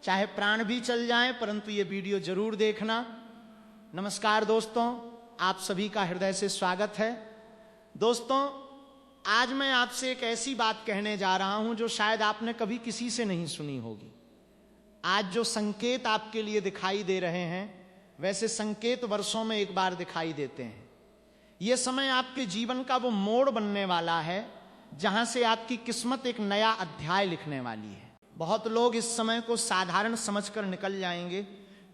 चाहे प्राण भी चल जाएं, परंतु ये वीडियो जरूर देखना। नमस्कार दोस्तों, आप सभी का हृदय से स्वागत है। दोस्तों, आज मैं आपसे एक ऐसी बात कहने जा रहा हूं जो शायद आपने कभी किसी से नहीं सुनी होगी। आज जो संकेत आपके लिए दिखाई दे रहे हैं, वैसे संकेत वर्षों में एक बार दिखाई देते हैं। यह समय आपके जीवन का वो मोड़ बनने वाला है जहां से आपकी किस्मत एक नया अध्याय लिखने वाली है। बहुत लोग इस समय को साधारण समझकर निकल जाएंगे,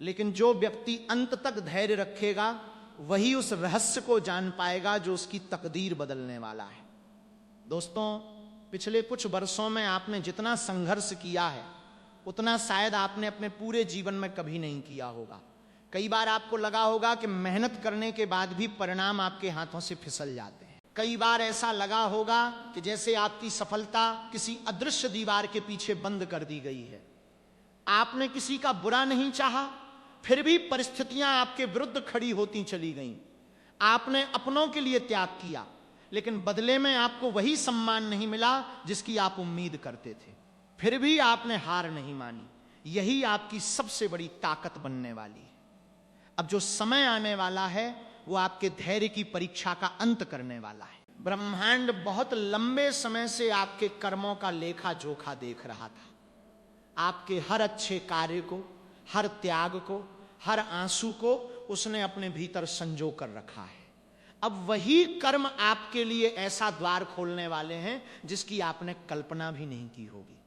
लेकिन जो व्यक्ति अंत तक धैर्य रखेगा वही उस रहस्य को जान पाएगा जो उसकी तकदीर बदलने वाला है। दोस्तों, पिछले कुछ वर्षों में आपने जितना संघर्ष किया है उतना शायद आपने अपने पूरे जीवन में कभी नहीं किया होगा। कई बार आपको लगा होगा कि मेहनत करने के बाद भी परिणाम आपके हाथों से फिसल जाते हैं। कई बार ऐसा लगा होगा कि जैसे आपकी सफलता किसी अदृश्य दीवार के पीछे बंद कर दी गई है। आपने किसी का बुरा नहीं चाहा, फिर भी परिस्थितियां आपके विरुद्ध खड़ी होती चली गईं। आपने अपनों के लिए त्याग किया, लेकिन बदले में आपको वही सम्मान नहीं मिला जिसकी आप उम्मीद करते थे। फिर भी आपने हार नहीं मानी। यही आपकी सबसे बड़ी ताकत बनने वाली है। अब जो समय आने वाला है वो आपके धैर्य की परीक्षा का अंत करने वाला है। ब्रह्मांड बहुत लंबे समय से आपके कर्मों का लेखा जोखा देख रहा था। आपके हर अच्छे कार्य को, हर त्याग को, हर आंसू को उसने अपने भीतर संजो कर रखा है। अब वही कर्म आपके लिए ऐसा द्वार खोलने वाले हैं जिसकी आपने कल्पना भी नहीं की होगी।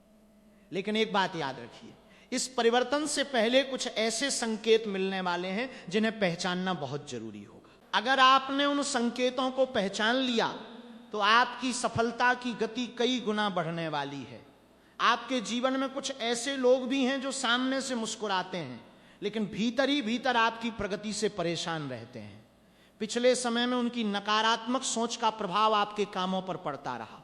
लेकिन एक बात याद रखिए, इस परिवर्तन से पहले कुछ ऐसे संकेत मिलने वाले हैं जिन्हें पहचानना बहुत जरूरी होगा। अगर आपने उन संकेतों को पहचान लिया तो आपकी सफलता की गति कई गुना बढ़ने वाली है। आपके जीवन में कुछ ऐसे लोग भी हैं जो सामने से मुस्कुराते हैं, लेकिन भीतर ही भीतर आपकी प्रगति से परेशान रहते हैं। पिछले समय में उनकी नकारात्मक सोच का प्रभाव आपके कामों पर पड़ता रहा।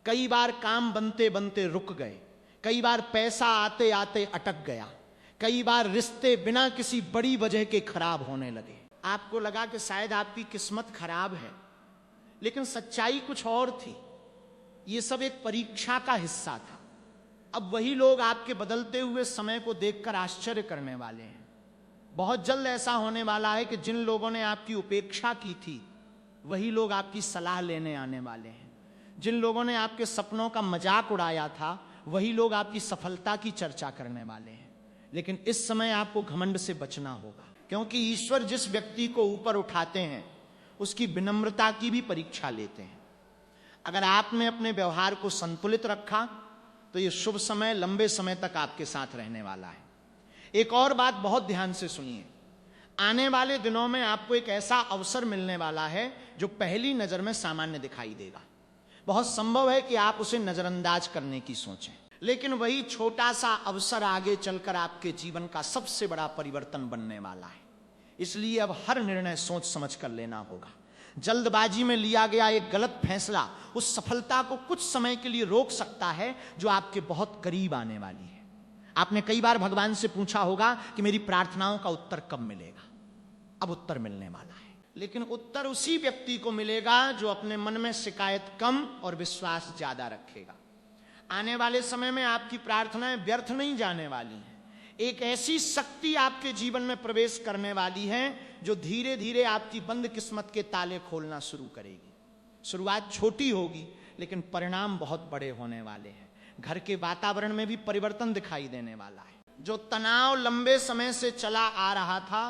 कई बार काम बनते बनते रुक गए, कई बार पैसा आते आते अटक गया, कई बार रिश्ते बिना किसी बड़ी वजह के खराब होने लगे। आपको लगा कि शायद आपकी किस्मत खराब है, लेकिन सच्चाई कुछ और थी। यह सब एक परीक्षा का हिस्सा था। अब वही लोग आपके बदलते हुए समय को देखकर आश्चर्य करने वाले हैं। बहुत जल्द ऐसा होने वाला है कि जिन लोगों ने आपकी उपेक्षा की थी वही लोग आपकी सलाह लेने आने वाले हैं। जिन लोगों ने आपके सपनों का मजाक उड़ाया था वही लोग आपकी सफलता की चर्चा करने वाले हैं। लेकिन इस समय आपको घमंड से बचना होगा, क्योंकि ईश्वर जिस व्यक्ति को ऊपर उठाते हैं उसकी विनम्रता की भी परीक्षा लेते हैं। अगर आपने अपने व्यवहार को संतुलित रखा तो यह शुभ समय लंबे समय तक आपके साथ रहने वाला है। एक और बात बहुत ध्यान से सुनिए, आने वाले दिनों में आपको एक ऐसा अवसर मिलने वाला है जो पहली नजर में सामान्य दिखाई देगा। बहुत संभव है कि आप उसे नजरअंदाज करने की सोचें, लेकिन वही छोटा सा अवसर आगे चलकर आपके जीवन का सबसे बड़ा परिवर्तन बनने वाला है। इसलिए अब हर निर्णय सोच समझ कर लेना होगा। जल्दबाजी में लिया गया एक गलत फैसला उस सफलता को कुछ समय के लिए रोक सकता है जो आपके बहुत करीब आने वाली है। आपने कई बार भगवान से पूछा होगा कि मेरी प्रार्थनाओं का उत्तर कब मिलेगा। अब उत्तर मिलने वाला है, लेकिन उत्तर उसी व्यक्ति को मिलेगा जो अपने मन में शिकायत कम और विश्वास ज्यादा रखेगा। आने वाले समय में आपकी प्रार्थनाएं व्यर्थ नहीं जाने वाली हैं। एक ऐसी शक्ति आपके जीवन में प्रवेश करने वाली है जो धीरे धीरे आपकी बंद किस्मत के ताले खोलना शुरू करेगी। शुरुआत छोटी होगी, लेकिन परिणाम बहुत बड़े होने वाले हैं। घर के वातावरण में भी परिवर्तन दिखाई देने वाला है। जो तनाव लंबे समय से चला आ रहा था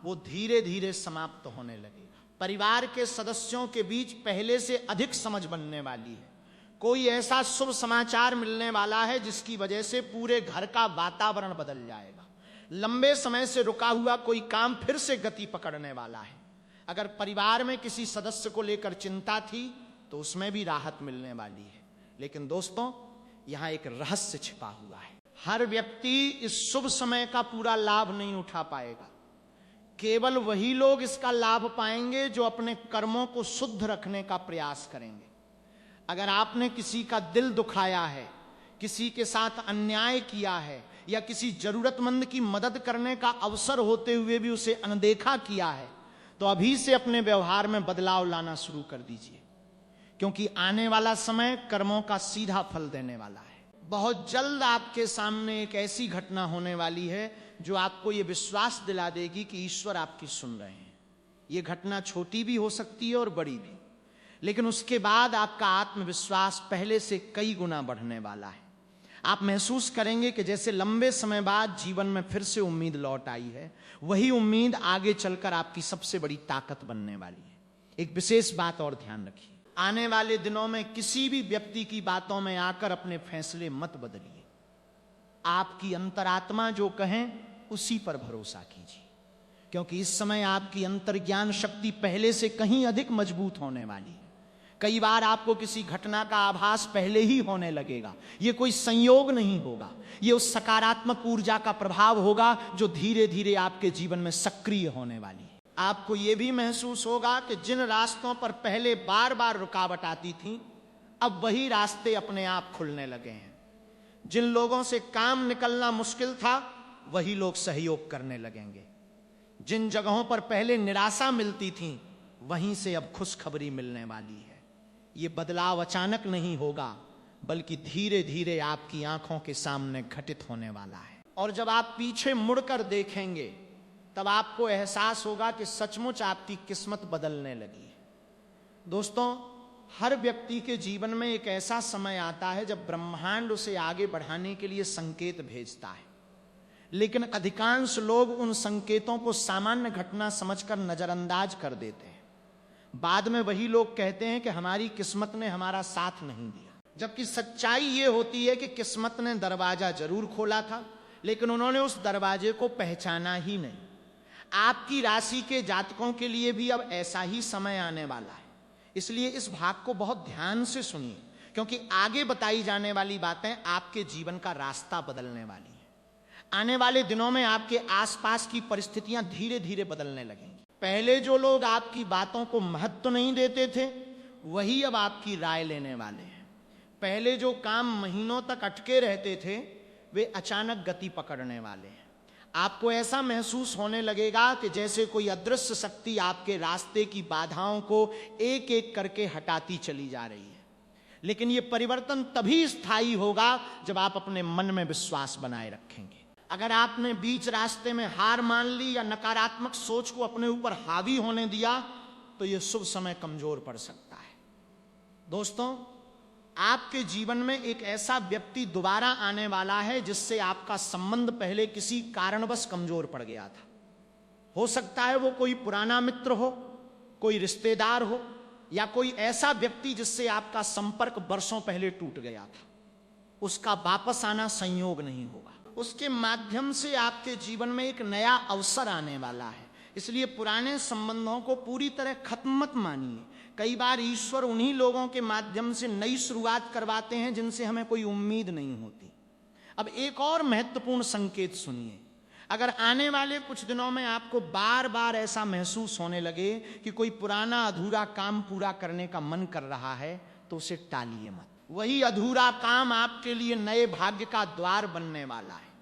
वो धीरे धीरे समाप्त होने लगेगा। परिवार के सदस्यों के बीच पहले से अधिक समझ बनने वाली है। कोई ऐसा शुभ समाचार मिलने वाला है जिसकी वजह से पूरे घर का वातावरण बदल जाएगा। लंबे समय से रुका हुआ कोई काम फिर से गति पकड़ने वाला है। अगर परिवार में किसी सदस्य को लेकर चिंता थी तो उसमें भी राहत मिलने वाली है। लेकिन दोस्तों, यहां एक रहस्य छिपा हुआ है। हर व्यक्ति इस शुभ समय का पूरा लाभ नहीं उठा पाएगा। केवल वही लोग इसका लाभ पाएंगे जो अपने कर्मों को शुद्ध रखने का प्रयास करेंगे। अगर आपने किसी का दिल दुखाया है, किसी के साथ अन्याय किया है, या किसी जरूरतमंद की मदद करने का अवसर होते हुए भी उसे अनदेखा किया है, तो अभी से अपने व्यवहार में बदलाव लाना शुरू कर दीजिए, क्योंकि आने वाला समय कर्मों का सीधा फल देने वाला है। बहुत जल्द आपके सामने एक ऐसी घटना होने वाली है जो आपको ये विश्वास दिला देगी कि ईश्वर आपकी सुन रहे हैं। ये घटना छोटी भी हो सकती है और बड़ी भी, लेकिन उसके बाद आपका आत्मविश्वास पहले से कई गुना बढ़ने वाला है। आप महसूस करेंगे कि जैसे लंबे समय बाद जीवन में फिर से उम्मीद लौट आई है। वही उम्मीद आगे चलकर आपकी सबसे बड़ी ताकत बनने वाली है। एक विशेष बात और ध्यान रखिए, आने वाले दिनों में किसी भी व्यक्ति की बातों में आकर अपने फैसले मत बदलिए। आपकी अंतरात्मा जो कहें उसी पर भरोसा कीजिए, क्योंकि इस समय आपकी अंतर्ज्ञान शक्ति पहले से कहीं अधिक मजबूत होने वाली है। कई बार आपको किसी घटना का आभास पहले ही होने लगेगा। यह कोई संयोग नहीं होगा, यह उस सकारात्मक ऊर्जा का प्रभाव होगा जो धीरे धीरे आपके जीवन में सक्रिय होने वाली है। आपको यह भी महसूस होगा कि जिन रास्तों पर पहले बार बार रुकावट आती थी, अब वही रास्ते अपने आप खुलने लगे हैं। जिन लोगों से काम निकलना मुश्किल था, वही लोग सहयोग करने लगेंगे। जिन जगहों पर पहले निराशा मिलती थी, वहीं से अब खुशखबरी मिलने वाली है। ये बदलाव अचानक नहीं होगा, बल्कि धीरे धीरे आपकी आंखों के सामने घटित होने वाला है। और जब आप पीछे मुड़कर देखेंगे, तब आपको एहसास होगा कि सचमुच आपकी किस्मत बदलने लगी है। दोस्तों, हर व्यक्ति के जीवन में एक ऐसा समय आता है जब ब्रह्मांड उसे आगे बढ़ाने के लिए संकेत भेजता है, लेकिन अधिकांश लोग उन संकेतों को सामान्य घटना समझकर नजरअंदाज कर देते हैं। बाद में वही लोग कहते हैं कि हमारी किस्मत ने हमारा साथ नहीं दिया, जबकि सच्चाई ये होती है कि किस्मत ने दरवाजा जरूर खोला था, लेकिन उन्होंने उस दरवाजे को पहचाना ही नहीं। आपकी राशि के जातकों के लिए भी अब ऐसा ही समय आने वाला है, इसलिए इस भाग को बहुत ध्यान से सुनिए, क्योंकि आगे बताई जाने वाली बातें आपके जीवन का रास्ता बदलने वाली हैं। आने वाले दिनों में आपके आसपास की परिस्थितियां धीरे धीरे बदलने लगेंगी। पहले जो लोग आपकी बातों को महत्व नहीं देते थे, वही अब आपकी राय लेने वाले हैं। पहले जो काम महीनों तक अटके रहते थे, वे अचानक गति पकड़ने वाले हैं। आपको ऐसा महसूस होने लगेगा कि जैसे कोई अदृश्य शक्ति आपके रास्ते की बाधाओं को एक एक करके हटाती चली जा रही है। लेकिन यह परिवर्तन तभी स्थायी होगा जब आप अपने मन में विश्वास बनाए रखेंगे। अगर आपने बीच रास्ते में हार मान ली या नकारात्मक सोच को अपने ऊपर हावी होने दिया, तो यह शुभ समय कमजोर पड़ सकता है। दोस्तों, आपके जीवन में एक ऐसा व्यक्ति दोबारा आने वाला है जिससे आपका संबंध पहले किसी कारणवश कमजोर पड़ गया था। हो सकता है वो कोई पुराना मित्र हो, कोई रिश्तेदार हो, या कोई ऐसा व्यक्ति जिससे आपका संपर्क वर्षों पहले टूट गया था। उसका वापस आना संयोग नहीं होगा, उसके माध्यम से आपके जीवन में एक नया अवसर आने वाला है। इसलिए पुराने संबंधों को पूरी तरह खत्म मत मानिए। कई बार ईश्वर उन्हीं लोगों के माध्यम से नई शुरुआत करवाते हैं जिनसे हमें कोई उम्मीद नहीं होती। अब एक और महत्वपूर्ण संकेत सुनिए। अगर आने वाले कुछ दिनों में आपको बार बार ऐसा महसूस होने लगे कि कोई पुराना अधूरा काम पूरा करने का मन कर रहा है, तो उसे टालिए मत। वही अधूरा काम आपके लिए नए भाग्य का द्वार बनने वाला है।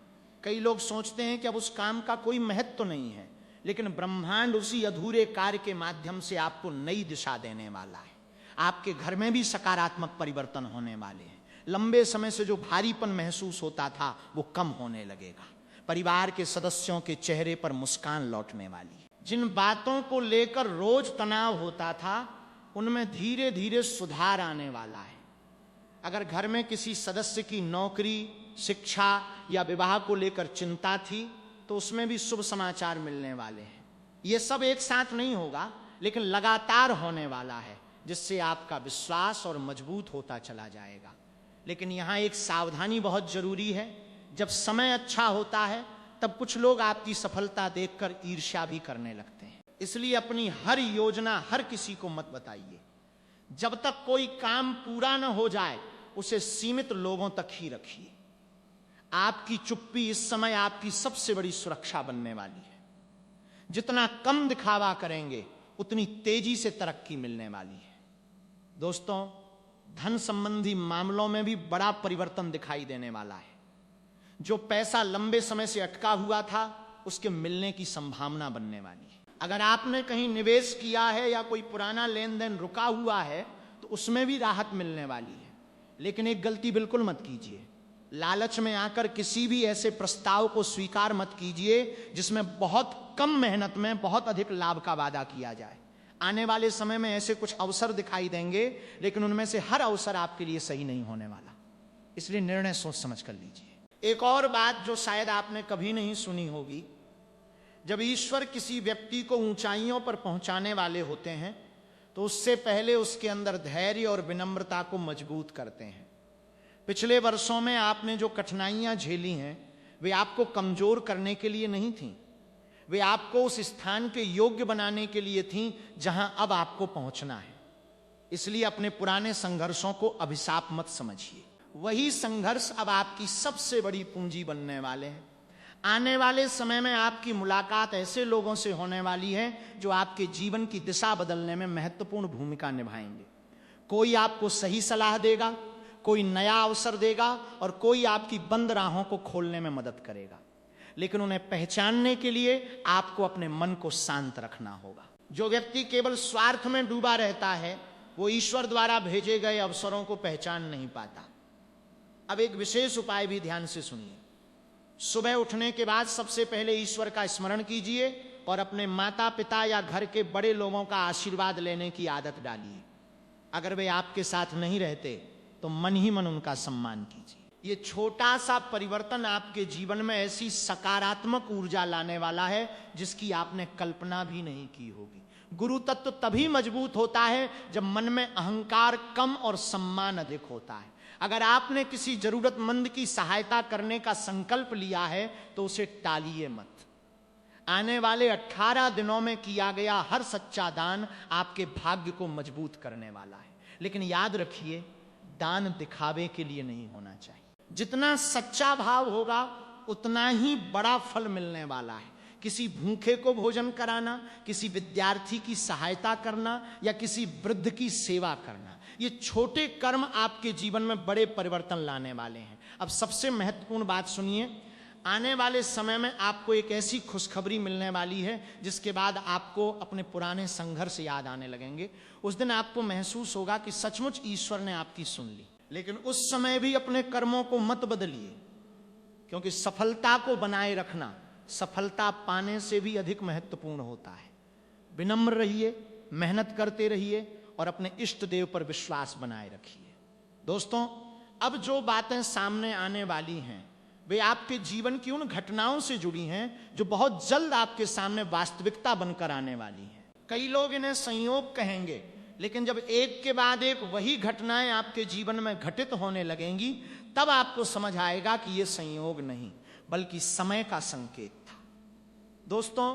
कई लोग सोचते हैं कि अब उस काम का कोई महत्व तो नहीं है, लेकिन ब्रह्मांड उसी अधूरे कार्य के माध्यम से आपको नई दिशा देने वाला है। आपके घर में भी सकारात्मक परिवर्तन होने वाले हैं। लंबे समय से जो भारीपन महसूस होता था, वो कम होने लगेगा। परिवार के सदस्यों के चेहरे पर मुस्कान लौटने वाली है। जिन बातों को लेकर रोज तनाव होता था, उनमें धीरे धीरे सुधार आने वाला है। अगर घर में किसी सदस्य की नौकरी, शिक्षा या विवाह को लेकर चिंता थी, तो उसमें भी शुभ समाचार मिलने वाले हैं। यह सब एक साथ नहीं होगा, लेकिन लगातार होने वाला है, जिससे आपका विश्वास और मजबूत होता चला जाएगा। लेकिन यहां एक सावधानी बहुत जरूरी है। जब समय अच्छा होता है, तब कुछ लोग आपकी सफलता देखकर ईर्ष्या भी करने लगते हैं। इसलिए अपनी हर योजना हर किसी को मत बताइए। जब तक कोई काम पूरा न हो जाए, उसे सीमित लोगों तक ही रखिए। आपकी चुप्पी इस समय आपकी सबसे बड़ी सुरक्षा बनने वाली है। जितना कम दिखावा करेंगे, उतनी तेजी से तरक्की मिलने वाली है। दोस्तों, धन संबंधी मामलों में भी बड़ा परिवर्तन दिखाई देने वाला है। जो पैसा लंबे समय से अटका हुआ था, उसके मिलने की संभावना बनने वाली है। अगर आपने कहीं निवेश किया है या कोई पुराना लेन देन रुका हुआ है, तो उसमें भी राहत मिलने वाली है। लेकिन एक गलती बिल्कुल मत कीजिए। लालच में आकर किसी भी ऐसे प्रस्ताव को स्वीकार मत कीजिए जिसमें बहुत कम मेहनत में बहुत अधिक लाभ का वादा किया जाए। आने वाले समय में ऐसे कुछ अवसर दिखाई देंगे, लेकिन उनमें से हर अवसर आपके लिए सही नहीं होने वाला, इसलिए निर्णय सोच समझ कर लीजिए। एक और बात जो शायद आपने कभी नहीं सुनी होगी, जब ईश्वर किसी व्यक्ति को ऊंचाइयों पर पहुंचाने वाले होते हैं तो उससे पहले उसके अंदर धैर्य और विनम्रता को मजबूत करते हैं। पिछले वर्षों में आपने जो कठिनाइयां झेली हैं वे आपको कमजोर करने के लिए नहीं थीं, वे आपको उस स्थान के योग्य बनाने के लिए थीं जहां अब आपको पहुंचना है। इसलिए अपने पुराने संघर्षों को अभिशाप मत समझिए, वही संघर्ष अब आपकी सबसे बड़ी पूंजी बनने वाले हैं। आने वाले समय में आपकी मुलाकात ऐसे लोगों से होने वाली है जो आपके जीवन की दिशा बदलने में महत्वपूर्ण भूमिका निभाएंगे। कोई आपको सही सलाह देगा, कोई नया अवसर देगा और कोई आपकी बंद राहों को खोलने में मदद करेगा, लेकिन उन्हें पहचानने के लिए आपको अपने मन को शांत रखना होगा। जो व्यक्ति केवल स्वार्थ में डूबा रहता है वो ईश्वर द्वारा भेजे गए अवसरों को पहचान नहीं पाता। अब एक विशेष उपाय भी ध्यान से सुनिए। सुबह उठने के बाद सबसे पहले ईश्वर का स्मरण कीजिए और अपने माता पिता या घर के बड़े लोगों का आशीर्वाद लेने की आदत डालिए। अगर वे आपके साथ नहीं रहते तो मन ही मन उनका सम्मान कीजिए। ये छोटा सा परिवर्तन आपके जीवन में ऐसी सकारात्मक ऊर्जा लाने वाला है जिसकी आपने कल्पना भी नहीं की होगी। गुरु तत्व तभी मजबूत होता है जब मन में अहंकार कम और सम्मान अधिक होता है। अगर आपने किसी जरूरतमंद की सहायता करने का संकल्प लिया है तो उसे टालिए मत। आने वाले 18 दिनों में किया गया हर सच्चा दान आपके भाग्य को मजबूत करने वाला है। लेकिन याद रखिए, दान दिखावे के लिए नहीं होना चाहिए। जितना सच्चा भाव होगा उतना ही बड़ा फल मिलने वाला है। किसी भूखे को भोजन कराना, किसी विद्यार्थी की सहायता करना या किसी वृद्ध की सेवा करना, ये छोटे कर्म आपके जीवन में बड़े परिवर्तन लाने वाले हैं। अब सबसे महत्वपूर्ण बात सुनिए, आने वाले समय में आपको एक ऐसी खुशखबरी मिलने वाली है जिसके बाद आपको अपने पुराने संघर्ष याद आने लगेंगे। उस दिन आपको महसूस होगा कि सचमुच ईश्वर ने आपकी सुन ली। लेकिन उस समय भी अपने कर्मों को मत बदलिए, क्योंकि सफलता को बनाए रखना सफलता पाने से भी अधिक महत्वपूर्ण होता है। विनम्र रहिए, मेहनत करते रहिए और अपने इष्ट देव पर विश्वास बनाए रखिए। दोस्तों, अब जो बातें सामने आने वाली हैं वे आपके जीवन की उन घटनाओं से जुड़ी हैं जो बहुत जल्द आपके सामने वास्तविकता बनकर आने वाली हैं। कई लोग इन्हें संयोग कहेंगे, लेकिन जब एक के बाद एक वही घटनाएं आपके जीवन में घटित होने लगेंगी तब आपको समझ आएगा कि यह संयोग नहीं बल्कि समय का संकेत था। दोस्तों,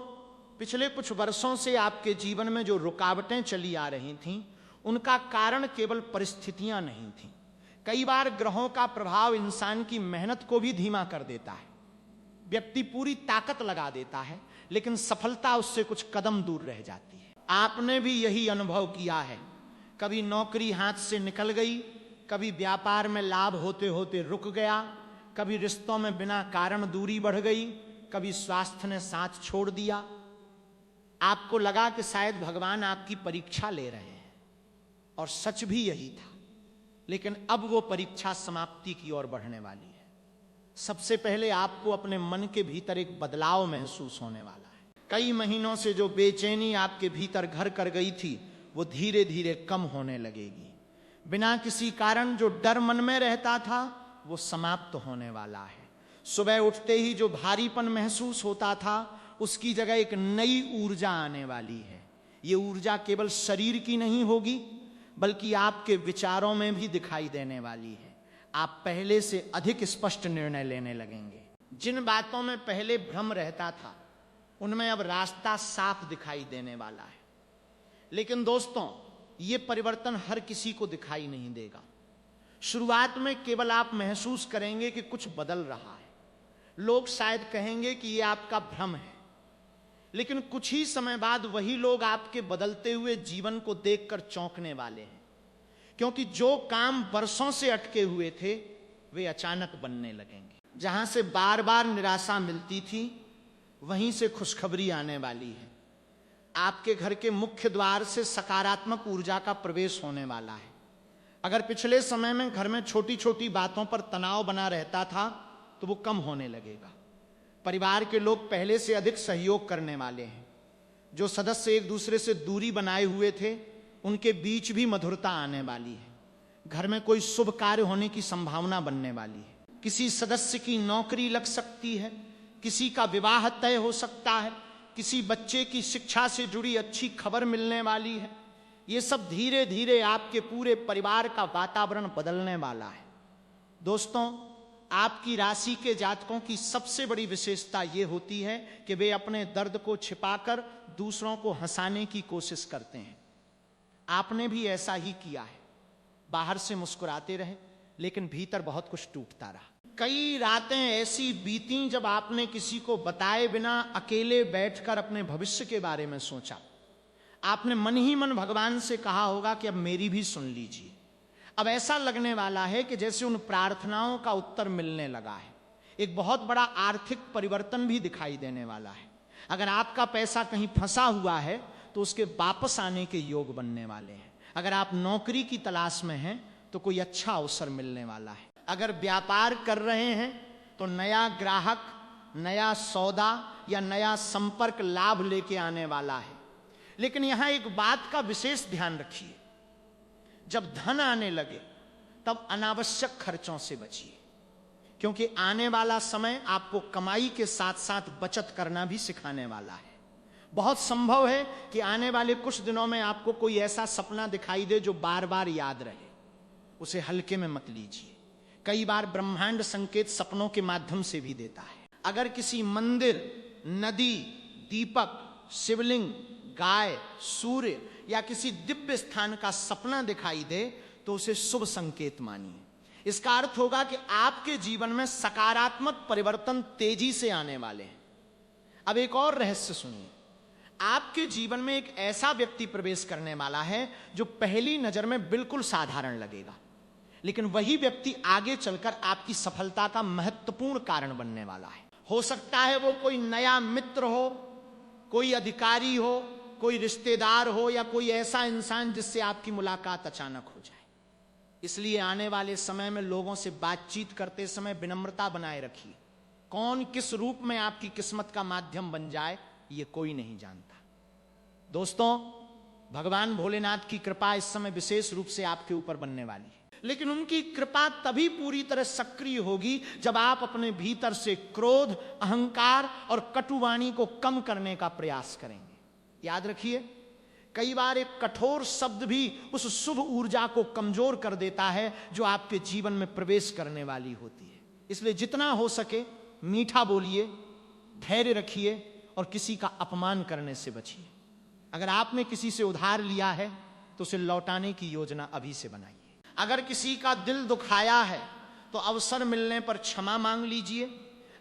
पिछले कुछ वर्षों से आपके जीवन में जो रुकावटें चली आ रही थीं उनका कारण केवल परिस्थितियां नहीं थीं। कई बार ग्रहों का प्रभाव इंसान की मेहनत को भी धीमा कर देता है। व्यक्ति पूरी ताकत लगा देता है लेकिन सफलता उससे कुछ कदम दूर रह जाती है। आपने भी यही अनुभव किया है। कभी नौकरी हाथ से निकल गई, कभी व्यापार में लाभ होते होते रुक गया, कभी रिश्तों में बिना कारण दूरी बढ़ गई, कभी स्वास्थ्य ने साथ छोड़ दिया। आपको लगा कि शायद भगवान आपकी परीक्षा ले रहे हैं और सच भी यही था। लेकिन अब वो परीक्षा समाप्ति की ओर बढ़ने वाली है। सबसे पहले आपको अपने मन के भीतर एक बदलाव महसूस होने वाला है। कई महीनों से जो बेचैनी आपके भीतर घर कर गई थी वो धीरे धीरे कम होने लगेगी। बिना किसी कारण जो डर मन में रहता था वो समाप्त होने वाला है। सुबह उठते ही जो भारीपन महसूस होता था उसकी जगह एक नई ऊर्जा आने वाली है। ये ऊर्जा केवल शरीर की नहीं होगी बल्कि आपके विचारों में भी दिखाई देने वाली है। आप पहले से अधिक स्पष्ट निर्णय लेने लगेंगे। जिन बातों में पहले भ्रम रहता था उनमें अब रास्ता साफ दिखाई देने वाला है। लेकिन दोस्तों, ये परिवर्तन हर किसी को दिखाई नहीं देगा। शुरुआत में केवल आप महसूस करेंगे कि कुछ बदल रहा है। लोग शायद कहेंगे कि ये आपका भ्रम है, लेकिन कुछ ही समय बाद वही लोग आपके बदलते हुए जीवन को देखकर चौंकने वाले हैं, क्योंकि जो काम वर्षों से अटके हुए थे वे अचानक बनने लगेंगे। जहां से बार बार निराशा मिलती थी वहीं से खुशखबरी आने वाली है। आपके घर के मुख्य द्वार से सकारात्मक ऊर्जा का प्रवेश होने वाला है। अगर पिछले समय में घर में छोटी छोटी बातों पर तनाव बना रहता था तो वो कम होने लगेगा। परिवार के लोग पहले से अधिक सहयोग करने वाले हैं। जो सदस्य एक दूसरे से दूरी बनाए हुए थे उनके बीच भी मधुरता आने वाली है। घर में कोई शुभ कार्य होने की संभावना बनने वाली है। किसी सदस्य की नौकरी लग सकती है, किसी का विवाह तय हो सकता है, किसी बच्चे की शिक्षा से जुड़ी अच्छी खबर मिलने वाली है। ये सब धीरे धीरे आपके पूरे परिवार का वातावरण बदलने वाला है। दोस्तों, आपकी राशि के जातकों की सबसे बड़ी विशेषता ये होती है कि वे अपने दर्द को छिपाकर दूसरों को हंसाने की कोशिश करते हैं। आपने भी ऐसा ही किया है। बाहर से मुस्कुराते रहे लेकिन भीतर बहुत कुछ टूटता रहा। कई रातें ऐसी बीती जब आपने किसी को बताए बिना अकेले बैठकर अपने भविष्य के बारे में सोचा। आपने मन ही मन भगवान से कहा होगा कि अब मेरी भी सुन लीजिए। अब ऐसा लगने वाला है कि जैसे उन प्रार्थनाओं का उत्तर मिलने लगा है। एक बहुत बड़ा आर्थिक परिवर्तन भी दिखाई देने वाला है। अगर आपका पैसा कहीं फंसा हुआ है तो उसके वापस आने के योग बनने वाले हैं। अगर आप नौकरी की तलाश में हैं तो कोई अच्छा अवसर मिलने वाला है। अगर व्यापार कर रहे हैं तो नया ग्राहक, नया सौदा या नया संपर्क लाभ लेके आने वाला है। लेकिन यहां एक बात का विशेष ध्यान रखिए, जब धन आने लगे तब अनावश्यक खर्चों से बचिए, क्योंकि आने वाला समय आपको कमाई के साथ साथ बचत करना भी सिखाने वाला है। बहुत संभव है कि आने वाले कुछ दिनों में आपको कोई ऐसा सपना दिखाई दे जो बार बार याद रहे। उसे हल्के में मत लीजिए। कई बार ब्रह्मांड संकेत सपनों के माध्यम से भी देता है। अगर किसी मंदिर, नदी, दीपक, शिवलिंग, गाय, सूर्य या किसी दिव्य स्थान का सपना दिखाई दे तो उसे शुभ संकेत मानिए। इसका अर्थ होगा कि आपके जीवन में सकारात्मक परिवर्तन तेजी से आने वाले हैं। अब एक और रहस्य सुनिए। आपके जीवन में एक ऐसा व्यक्ति प्रवेश करने वाला है जो पहली नजर में बिल्कुल साधारण लगेगा, लेकिन वही व्यक्ति आगे चलकर आपकी सफलता का महत्वपूर्ण कारण बनने वाला है। हो सकता है वो कोई नया मित्र हो, कोई अधिकारी हो, कोई रिश्तेदार हो या कोई ऐसा इंसान जिससे आपकी मुलाकात अचानक हो जाए। इसलिए आने वाले समय में लोगों से बातचीत करते समय विनम्रता बनाए रखिए। कौन किस रूप में आपकी किस्मत का माध्यम बन जाए ये कोई नहीं जानता। दोस्तों, भगवान भोलेनाथ की कृपा इस समय विशेष रूप से आपके ऊपर बनने वाली है, लेकिन उनकी कृपा तभी पूरी तरह सक्रिय होगी जब आप अपने भीतर से क्रोध, अहंकार और कटुवाणी को कम करने का प्रयास करेंगे। याद रखिए, कई बार एक कठोर शब्द भी उस शुभ ऊर्जा को कमजोर कर देता है जो आपके जीवन में प्रवेश करने वाली होती है। इसलिए जितना हो सके मीठा बोलिए, धैर्य रखिए और किसी का अपमान करने से बचिए। अगर आपने किसी से उधार लिया है तो उसे लौटाने की योजना अभी से बनाइए। अगर किसी का दिल दुखाया है तो अवसर मिलने पर क्षमा मांग लीजिए।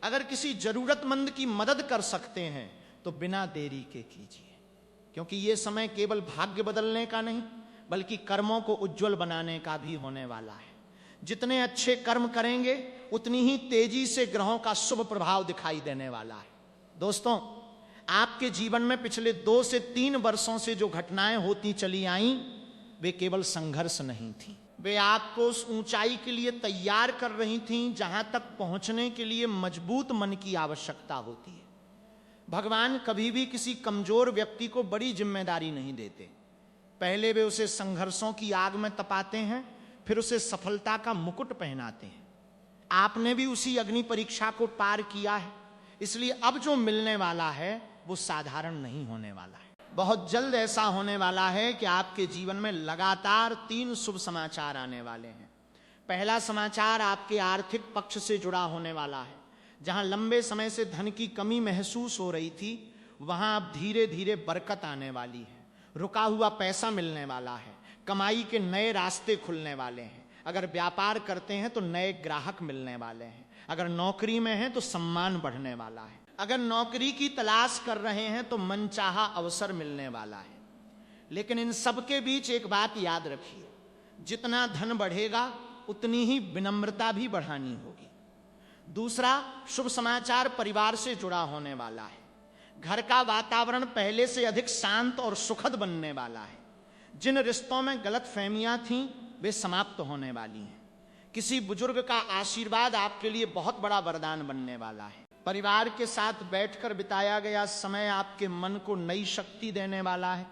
अगर किसी जरूरतमंद की मदद कर सकते हैं तो बिना देरी के कीजिए, क्योंकि यह समय केवल भाग्य बदलने का नहीं बल्कि कर्मों को उज्जवल बनाने का भी होने वाला है। जितने अच्छे कर्म करेंगे उतनी ही तेजी से ग्रहों का शुभ प्रभाव दिखाई देने वाला है। दोस्तों, आपके जीवन में पिछले 2 से 3 वर्षों से जो घटनाएं होती चली आईं वे केवल संघर्ष नहीं थी। वे आपको उस ऊंचाई के लिए तैयार कर रही थीं जहां तक पहुंचने के लिए मजबूत मन की आवश्यकता होती है। भगवान कभी भी किसी कमजोर व्यक्ति को बड़ी जिम्मेदारी नहीं देते। पहले वे उसे संघर्षों की आग में तपाते हैं, फिर उसे सफलता का मुकुट पहनाते हैं। आपने भी उसी अग्नि परीक्षा को पार किया है, इसलिए अब जो मिलने वाला है वो साधारण नहीं होने वाला है। बहुत जल्द ऐसा होने वाला है कि आपके जीवन में लगातार 3 शुभ समाचार आने वाले हैं। पहला समाचार आपके आर्थिक पक्ष से जुड़ा होने वाला है। जहां लंबे समय से धन की कमी महसूस हो रही थी वहां अब धीरे धीरे बरकत आने वाली है। रुका हुआ पैसा मिलने वाला है। कमाई के नए रास्ते खुलने वाले हैं। अगर व्यापार करते हैं तो नए ग्राहक मिलने वाले हैं। अगर नौकरी में हैं तो सम्मान बढ़ने वाला है। अगर नौकरी की तलाश कर रहे हैं तो मनचाहा अवसर मिलने वाला है। लेकिन इन सब के बीच एक बात याद रखिए, जितना धन बढ़ेगा उतनी ही विनम्रता भी बढ़ानी होगी। दूसरा शुभ समाचार परिवार से जुड़ा होने वाला है। घर का वातावरण पहले से अधिक शांत और सुखद बनने वाला है। जिन रिश्तों में गलतफहमियां थीं वे समाप्त होने वाली हैं। किसी बुजुर्ग का आशीर्वाद आपके लिए बहुत बड़ा वरदान बनने वाला है। परिवार के साथ बैठकर बिताया गया समय आपके मन को नई शक्ति देने वाला है।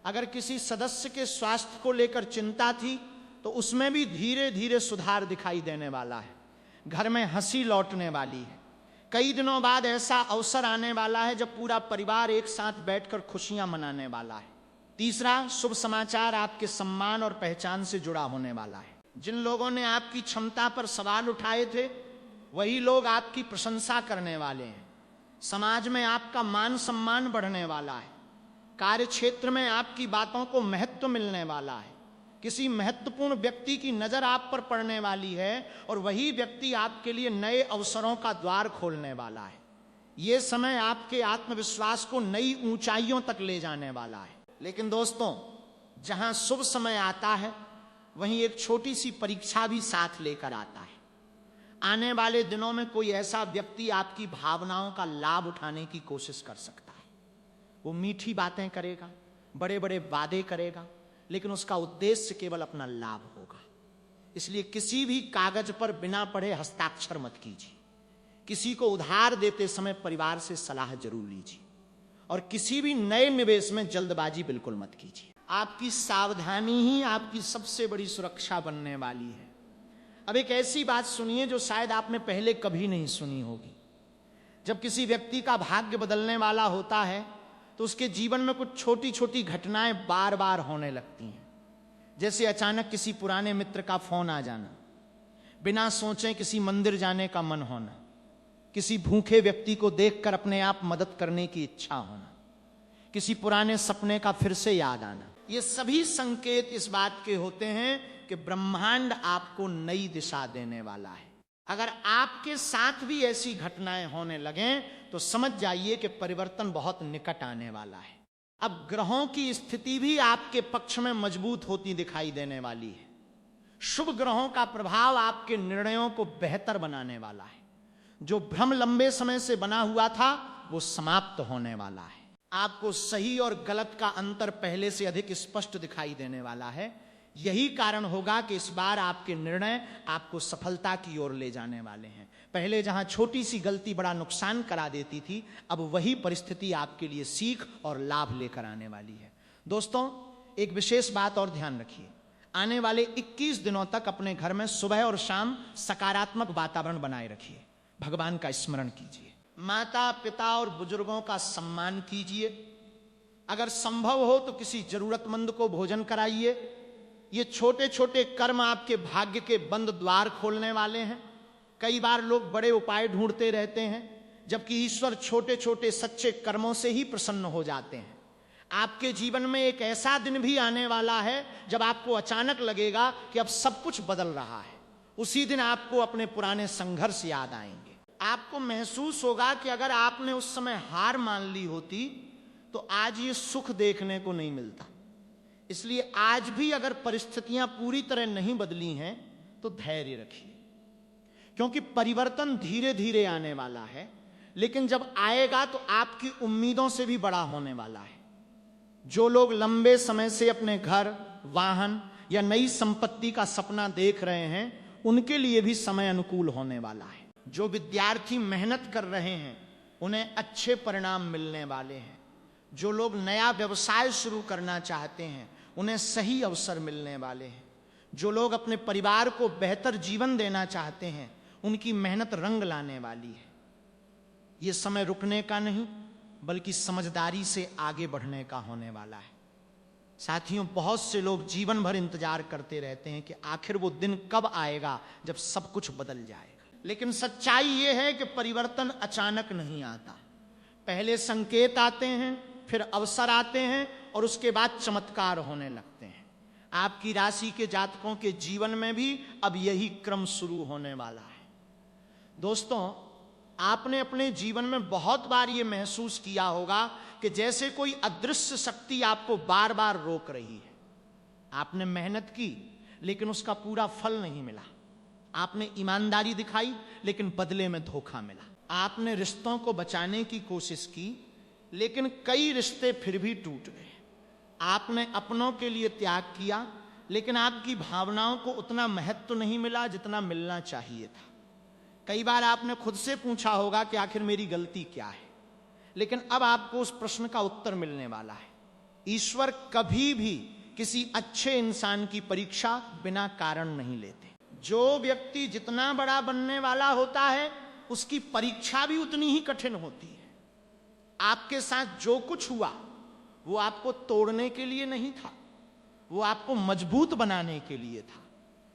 अगर किसी सदस्य के स्वास्थ्य को लेकर चिंता थी तो उसमें भी धीरे धीरे सुधार दिखाई देने वाला है। घर में हंसी लौटने वाली है। कई दिनों बाद ऐसा अवसर आने वाला है जब पूरा परिवार एक साथ बैठकर खुशियां मनाने वाला है। तीसरा, शुभ समाचार आपके सम्मान और पहचान से जुड़ा होने वाला है। जिन लोगों ने आपकी क्षमता पर सवाल उठाए थे वही लोग आपकी प्रशंसा करने वाले हैं। समाज में आपका मान सम्मान बढ़ने वाला है। कार्य क्षेत्र में आपकी बातों को महत्व मिलने वाला है। किसी महत्वपूर्ण व्यक्ति की नजर आप पर पड़ने वाली है और वही व्यक्ति आपके लिए नए अवसरों का द्वार खोलने वाला है। यह समय आपके आत्मविश्वास को नई ऊंचाइयों तक ले जाने वाला है। लेकिन दोस्तों, जहां शुभ समय आता है वहीं एक छोटी सी परीक्षा भी साथ लेकर आता है। आने वाले दिनों में कोई ऐसा व्यक्ति आपकी भावनाओं का लाभ उठाने की कोशिश कर सकता है। वो मीठी बातें करेगा, बड़े बड़े वादे करेगा, लेकिन उसका उद्देश्य केवल अपना लाभ होगा। इसलिए किसी भी कागज पर बिना पढ़े हस्ताक्षर मत कीजिए। किसी को उधार देते समय परिवार से सलाह जरूर लीजिए और किसी भी नए निवेश में जल्दबाजी बिल्कुल मत कीजिए। आपकी सावधानी ही आपकी सबसे बड़ी सुरक्षा बनने वाली है। अब एक ऐसी बात सुनिए जो शायद आपने पहले कभी नहीं सुनी होगी। जब किसी व्यक्ति का भाग्य बदलने वाला होता है तो उसके जीवन में कुछ छोटी छोटी घटनाएं बार बार होने लगती हैं। जैसे अचानक किसी पुराने मित्र का फोन आ जाना, बिना सोचे किसी मंदिर जाने का मन होना, किसी भूखे व्यक्ति को देखकर अपने आप मदद करने की इच्छा होना, किसी पुराने सपने का फिर से याद आना। ये सभी संकेत इस बात के होते हैं कि ब्रह्मांड आपको नई दिशा देने वाला है। अगर आपके साथ भी ऐसी घटनाएं होने लगें तो समझ जाइए कि परिवर्तन बहुत निकट आने वाला है। अब ग्रहों की स्थिति भी आपके पक्ष में मजबूत होती दिखाई देने वाली है। शुभ ग्रहों का प्रभाव आपके निर्णयों को बेहतर बनाने वाला है। जो भ्रम लंबे समय से बना हुआ था वो समाप्त होने वाला है। आपको सही और गलत का अंतर पहले से अधिक स्पष्ट दिखाई देने वाला है। यही कारण होगा कि इस बार आपके निर्णय आपको सफलता की ओर ले जाने वाले हैं। पहले जहां छोटी सी गलती बड़ा नुकसान करा देती थी, अब वही परिस्थिति आपके लिए सीख और लाभ लेकर आने वाली है। दोस्तों, एक विशेष बात और ध्यान रखिए। आने वाले 21 दिनों तक अपने घर में सुबह और शाम सकारात्मक वातावरण बनाए रखिए। भगवान का स्मरण कीजिए। माता पिता और बुजुर्गों का सम्मान कीजिए। अगर संभव हो तो किसी जरूरतमंद को भोजन कराइए। ये छोटे छोटे कर्म आपके भाग्य के बंद द्वार खोलने वाले हैं। कई बार लोग बड़े उपाय ढूंढते रहते हैं, जबकि ईश्वर छोटे छोटे सच्चे कर्मों से ही प्रसन्न हो जाते हैं। आपके जीवन में एक ऐसा दिन भी आने वाला है जब आपको अचानक लगेगा कि अब सब कुछ बदल रहा है। उसी दिन आपको अपने पुराने संघर्ष याद आएंगे। आपको महसूस होगा कि अगर आपने उस समय हार मान ली होती तो आज ये सुख देखने को नहीं मिलता। इसलिए आज भी अगर परिस्थितियां पूरी तरह नहीं बदली हैं तो धैर्य रखिए, क्योंकि परिवर्तन धीरे धीरे आने वाला है, लेकिन जब आएगा तो आपकी उम्मीदों से भी बड़ा होने वाला है। जो लोग लंबे समय से अपने घर, वाहन या नई संपत्ति का सपना देख रहे हैं, उनके लिए भी समय अनुकूल होने वाला है। जो विद्यार्थी मेहनत कर रहे हैं उन्हें अच्छे परिणाम मिलने वाले हैं। जो लोग नया व्यवसाय शुरू करना चाहते हैं उन्हें सही अवसर मिलने वाले हैं। जो लोग अपने परिवार को बेहतर जीवन देना चाहते हैं उनकी मेहनत रंग लाने वाली है। ये समय रुकने का नहीं बल्कि समझदारी से आगे बढ़ने का होने वाला है। साथियों, बहुत से लोग जीवन भर इंतजार करते रहते हैं कि आखिर वो दिन कब आएगा जब सब कुछ बदल जाएगा। लेकिन सच्चाई ये है कि परिवर्तन अचानक नहीं आता। पहले संकेत आते हैं, फिर अवसर आते हैं और उसके बाद चमत्कार होने लगते हैं। आपकी राशि के जातकों के जीवन में भी अब यही क्रम शुरू होने वाला है। दोस्तों, आपने अपने जीवन में बहुत बार ये महसूस किया होगा कि जैसे कोई अदृश्य शक्ति आपको बार बार रोक रही है। आपने मेहनत की लेकिन उसका पूरा फल नहीं मिला। आपने ईमानदारी दिखाई लेकिन बदले में धोखा मिला। आपने रिश्तों को बचाने की कोशिश की लेकिन कई रिश्ते फिर भी टूट गए। आपने अपनों के लिए त्याग किया लेकिन आपकी भावनाओं को उतना महत्व नहीं मिला जितना मिलना चाहिए था। कई बार आपने खुद से पूछा होगा कि आखिर मेरी गलती क्या है, लेकिन अब आपको उस प्रश्न का उत्तर मिलने वाला है। ईश्वर कभी भी किसी अच्छे इंसान की परीक्षा बिना कारण नहीं लेते। जो व्यक्ति जितना बड़ा बनने वाला होता है उसकी परीक्षा भी उतनी ही कठिन होती है। आपके साथ जो कुछ हुआ वो आपको तोड़ने के लिए नहीं था, वो आपको मजबूत बनाने के लिए था।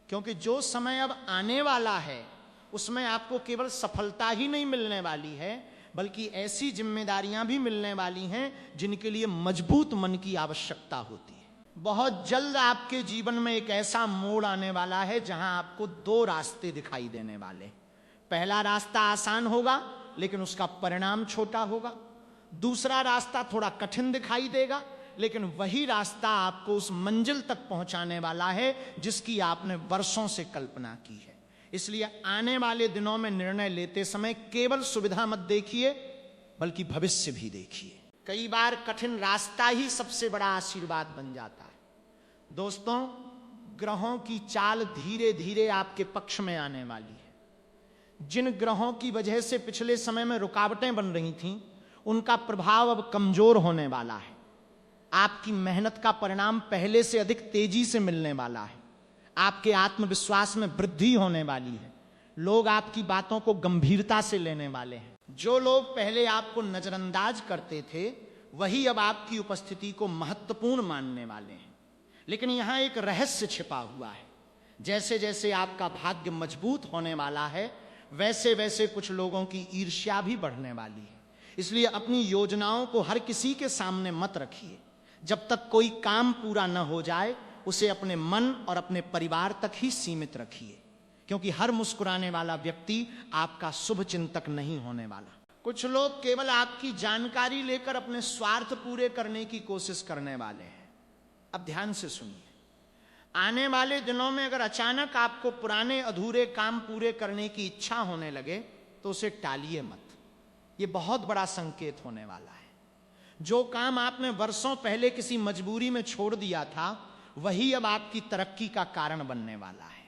क्योंकि जो समय अब आने वाला है उसमें आपको केवल सफलता ही नहीं मिलने वाली है, बल्कि ऐसी जिम्मेदारियां भी मिलने वाली हैं जिनके लिए मजबूत मन की आवश्यकता होती है। बहुत जल्द आपके जीवन में एक ऐसा मोड़ आने वाला है जहां आपको दो रास्ते दिखाई देने वाले। पहला रास्ता आसान होगा लेकिन उसका परिणाम छोटा होगा। दूसरा रास्ता थोड़ा कठिन दिखाई देगा, लेकिन वही रास्ता आपको उस मंजिल तक पहुंचाने वाला है जिसकी आपने वर्षों से कल्पना की है। इसलिए आने वाले दिनों में निर्णय लेते समय केवल सुविधा मत देखिए, बल्कि भविष्य भी देखिए। कई बार कठिन रास्ता ही सबसे बड़ा आशीर्वाद बन जाता है। दोस्तों, ग्रहों की चाल धीरे धीरे आपके पक्ष में आने वाली है। जिन ग्रहों की वजह से पिछले समय में रुकावटें बन रही थीं, उनका प्रभाव अब कमजोर होने वाला है। आपकी मेहनत का परिणाम पहले से अधिक तेजी से मिलने वाला है। आपके आत्मविश्वास में वृद्धि होने वाली है। लोग आपकी बातों को गंभीरता से लेने वाले हैं। जो लोग पहले आपको नजरअंदाज करते थे, वही अब आपकी उपस्थिति को महत्वपूर्ण मानने वाले हैं। लेकिन यहां एक रहस्य छिपा हुआ है। जैसे जैसे आपका भाग्य मजबूत होने वाला है, वैसे वैसे कुछ लोगों की ईर्ष्या भी बढ़ने वाली है। इसलिए अपनी योजनाओं को हर किसी के सामने मत रखिए। जब तक कोई काम पूरा न हो जाए, उसे अपने मन और अपने परिवार तक ही सीमित रखिए, क्योंकि हर मुस्कुराने वाला व्यक्ति आपका शुभ चिंतक नहीं होने वाला। कुछ लोग केवल आपकी जानकारी लेकर अपने स्वार्थ पूरे करने की कोशिश करने वाले हैं। अब ध्यान से सुनिए। आने वाले दिनों में अगर अचानक आपको पुराने अधूरे काम पूरे करने की इच्छा होने लगे तो उसे टालिए मत। यह बहुत बड़ा संकेत होने वाला है। जो काम आपने वर्षों पहले किसी मजबूरी में छोड़ दिया था, वही अब आपकी तरक्की का कारण बनने वाला है।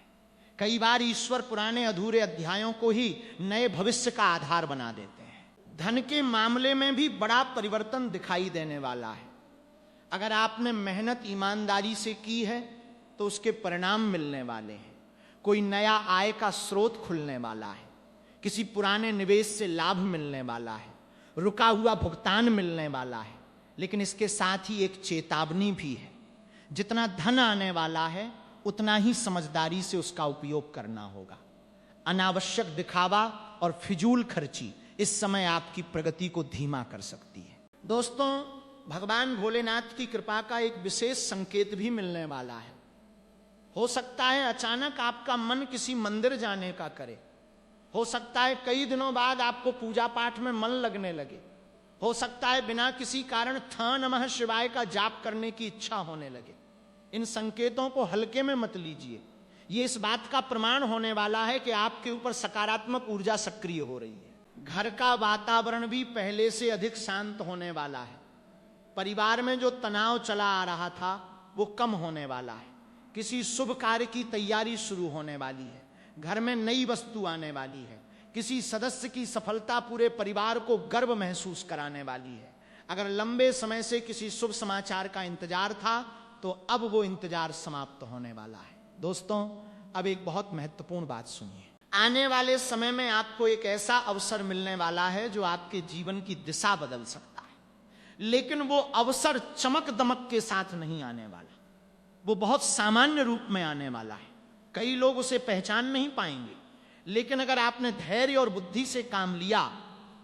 कई बार ईश्वर पुराने अधूरे अध्यायों को ही नए भविष्य का आधार बना देते हैं। धन के मामले में भी बड़ा परिवर्तन दिखाई देने वाला है। अगर आपने मेहनत ईमानदारी से की है तो उसके परिणाम मिलने वाले हैं। कोई नया आय का स्रोत खुलने वाला है। किसी पुराने निवेश से लाभ मिलने वाला है। रुका हुआ भुगतान मिलने वाला है। लेकिन इसके साथ ही एक चेतावनी भी है। जितना धन आने वाला है, उतना ही समझदारी से उसका उपयोग करना होगा। अनावश्यक दिखावा और फिजूल खर्ची इस समय आपकी प्रगति को धीमा कर सकती है। दोस्तों, भगवान भोलेनाथ की कृपा का एक विशेष संकेत भी मिलने वाला है। हो सकता है अचानक आपका मन किसी मंदिर जाने का करे। हो सकता है कई दिनों बाद आपको पूजा पाठ में मन लगने लगे। हो सकता है बिना किसी कारण था नमः शिवाय का जाप करने की इच्छा होने लगे। इन संकेतों को हल्के में मत लीजिए। ये इस बात का प्रमाण होने वाला है कि आपके ऊपर सकारात्मक ऊर्जा सक्रिय हो रही है। घर का वातावरण भी पहले से अधिक शांत होने वाला है। परिवार में जो तनाव चला आ रहा था वो कम होने वाला है। किसी शुभ कार्य की तैयारी शुरू होने वाली है। घर में नई वस्तु आने वाली है। किसी सदस्य की सफलता पूरे परिवार को गर्व महसूस कराने वाली है। अगर लंबे समय से किसी शुभ समाचार का इंतजार था तो अब वो इंतजार समाप्त होने वाला है। दोस्तों, अब एक बहुत महत्वपूर्ण बात सुनिए। आने वाले समय में आपको एक ऐसा अवसर मिलने वाला है जो आपके जीवन की दिशा बदल सकता है। लेकिन वो अवसर चमक दमक के साथ नहीं आने वाला। वो बहुत सामान्य रूप में आने वाला है। कई लोग उसे पहचान नहीं पाएंगे, लेकिन अगर आपने धैर्य और बुद्धि से काम लिया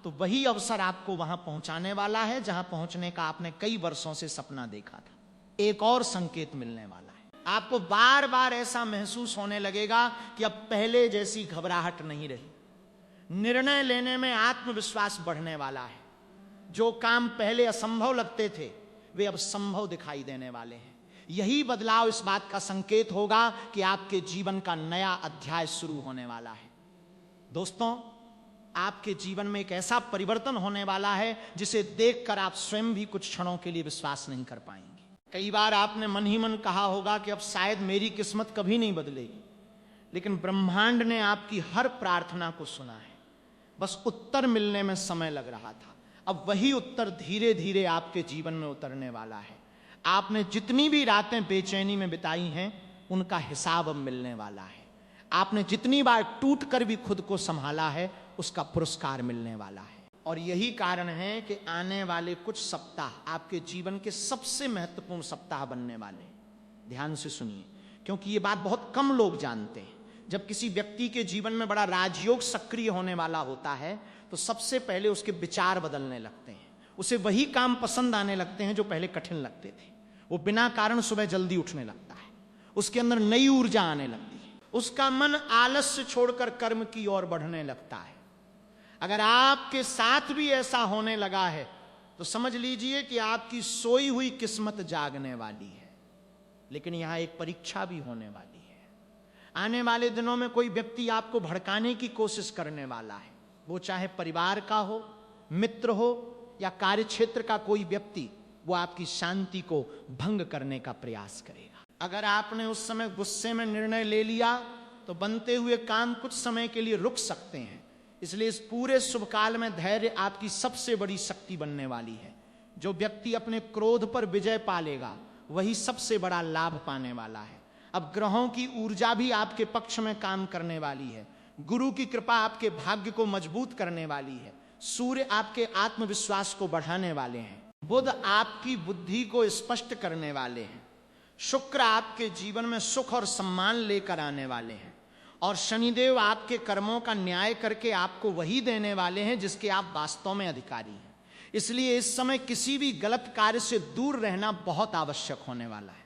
तो वही अवसर आपको वहां पहुंचाने वाला है जहां पहुंचने का आपने कई वर्षों से सपना देखा था। एक और संकेत मिलने वाला है। आपको बार बार ऐसा महसूस होने लगेगा कि अब पहले जैसी घबराहट नहीं रही। निर्णय लेने में आत्मविश्वास बढ़ने वाला है। जो काम पहले असंभव लगते थे वे अब संभव दिखाई देने वाले हैं। यही बदलाव इस बात का संकेत होगा कि आपके जीवन का नया अध्याय शुरू होने वाला है। दोस्तों, आपके जीवन में एक ऐसा परिवर्तन होने वाला है जिसे देखकर आप स्वयं भी कुछ क्षणों के लिए विश्वास नहीं कर पाएंगे। कई बार आपने मन ही मन कहा होगा कि अब शायद मेरी किस्मत कभी नहीं बदलेगी, लेकिन ब्रह्मांड ने आपकी हर प्रार्थना को सुना है। बस उत्तर मिलने में समय लग रहा था। अब वही उत्तर धीरे धीरे आपके जीवन में उतरने वाला है। आपने जितनी भी रातें बेचैनी में बिताई हैं, उनका हिसाब अब मिलने वाला है। आपने जितनी बार टूट कर भी खुद को संभाला है, उसका पुरस्कार मिलने वाला है। और यही कारण है कि आने वाले कुछ सप्ताह आपके जीवन के सबसे महत्वपूर्ण सप्ताह बनने वाले। ध्यान से सुनिए, क्योंकि ये बात बहुत कम लोग जानते हैं। जब किसी व्यक्ति के जीवन में बड़ा राजयोग सक्रिय होने वाला होता है, तो सबसे पहले उसके विचार बदलने लगते हैं। उसे वही काम पसंद आने लगते हैं जो पहले कठिन लगते थे। वो बिना कारण सुबह जल्दी उठने लगता है, उसके अंदर नई ऊर्जा आने लगती है, उसका मन आलस्य छोड़कर कर्म की ओर बढ़ने लगता है। अगर आपके साथ भी ऐसा होने लगा है, तो समझ लीजिए कि आपकी सोई हुई किस्मत जागने वाली है। लेकिन यहां एक परीक्षा भी होने वाली है। आने वाले दिनों में कोई व्यक्ति आपको भड़काने की कोशिश करने वाला है। वो चाहे परिवार का हो, मित्र हो या कार्यक्षेत्र का कोई व्यक्ति, वो आपकी शांति को भंग करने का प्रयास करेगा। अगर आपने उस समय गुस्से में निर्णय ले लिया, तो बनते हुए काम कुछ समय के लिए रुक सकते हैं। इसलिए इस पूरे शुभ काल में धैर्य आपकी सबसे बड़ी शक्ति बनने वाली है। जो व्यक्ति अपने क्रोध पर विजय पा लेगा, वही सबसे बड़ा लाभ पाने वाला है। अब ग्रहों की ऊर्जा भी आपके पक्ष में काम करने वाली है। गुरु की कृपा आपके भाग्य को मजबूत करने वाली है। सूर्य आपके आत्मविश्वास को बढ़ाने वाले हैं। बुध आपकी बुद्धि को स्पष्ट करने वाले हैं। शुक्र आपके जीवन में सुख और सम्मान लेकर आने वाले हैं। और शनिदेव आपके कर्मों का न्याय करके आपको वही देने वाले हैं जिसके आप वास्तव में अधिकारी हैं। इसलिए इस समय किसी भी गलत कार्य से दूर रहना बहुत आवश्यक होने वाला है।